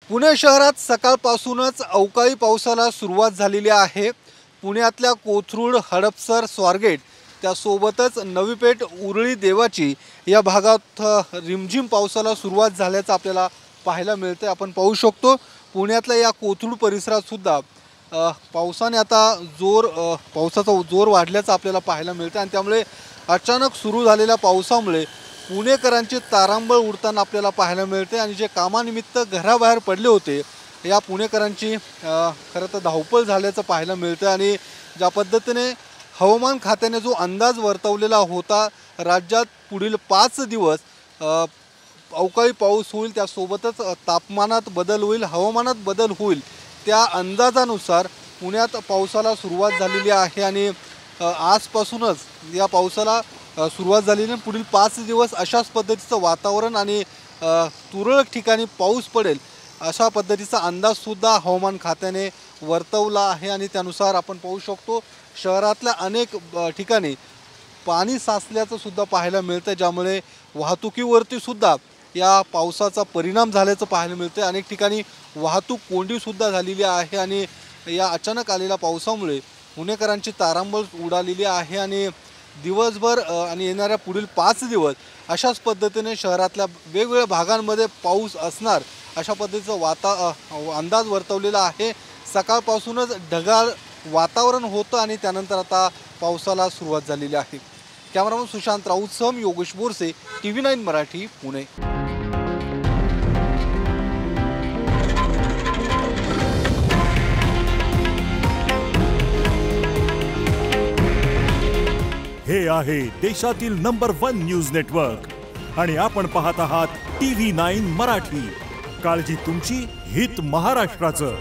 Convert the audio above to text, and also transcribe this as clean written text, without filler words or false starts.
पुणे शहरात सकाळपासूनच अवकाळी पावसाला सुरुवात झालेली आहे। पुण्यातल्या कोथरूड, हडपसर, स्वारगेट त्यासोबतच नवी पेठ, उरळी, देवाची या भागात रिमझिम पावसाला सुरुवात झाल्याचं आपल्याला पाहायला मिळते। आपण पाहू शकतो पुण्यातल्या या कोथरूड परिसरात सुद्धा पावसाने आता पावसाचा जोर वाढल्याचं आपल्याला पाहायला मिळते आणि त्यामुळे अचानक सुरू झालेल्या पावसामुळे पुणेकरांची तारांबळ उडताना आपल्याला पाहायला मिळते आणि जे कामानिमित्त घराबाहेर पडले होते या पुणेकरांची खरं तर धावपळ झाल्याचं पाहायला मिळतं। आणि ज्या पद्धतीने हवामान खात्याने जो अंदाज वर्तवलेला होता राज्यात पुढील 5 दिवस अवकाळी पाऊस होईल, त्यासोबतच तापमानात बदल होईल, हवामानात बदल होईल, त्या अंदाजानुसार पुण्यात पावसाला सुरुवात झालेली आहे आणि आजपासूनच या पावसाला सुरुवात झालेली आहे। पुढील 5 दिवस अशाच पद्धतीचं वातावरण आणि तुरळक ठिकाणी पाऊस पडेल अशा पद्धतीचा अंदाजसुद्धा हवामान खात्याने वर्तवला आहे आणि त्यानुसार आपण पाहू शकतो शहरातल्या अनेक ठिकाणी पाणी साचल्याचं सुद्धा पाहायला मिळतं, ज्यामुळे वाहतुकीवरती सुद्धा या पावसाचा परिणाम झाल्याचं पाहायला मिळतं। अनेक ठिकाणी वाहतूक कोंडीसुद्धा झालेली आहे आणि या अचानक आलेल्या पावसामुळे पुणेकरांची तारांबळ उडालेली आहे आणि दिवसभर आणि येणाऱ्या पुढील 5 दिवस अशाच पद्धतीने शहरातल्या वेगवेगळ्या भागांमध्ये पाऊस असणार अशा पद्धतीचा अंदाज वर्तवलेला आहे। सकाळपासूनच ढगाळ वातावरण होतं आणि त्यानंतर आता पावसाला सुरुवात झालेली आहे। कॅमेरामन सुशांत राऊतसह योगेश बोरसे, TV9 मराठी, पुणे। हे आहे देशातील नंबर 1 न्यूज नेटवर्क आणि आपण पाहत आहात TV9 मराठी। काळजी तुमची, हित महाराष्ट्राचं।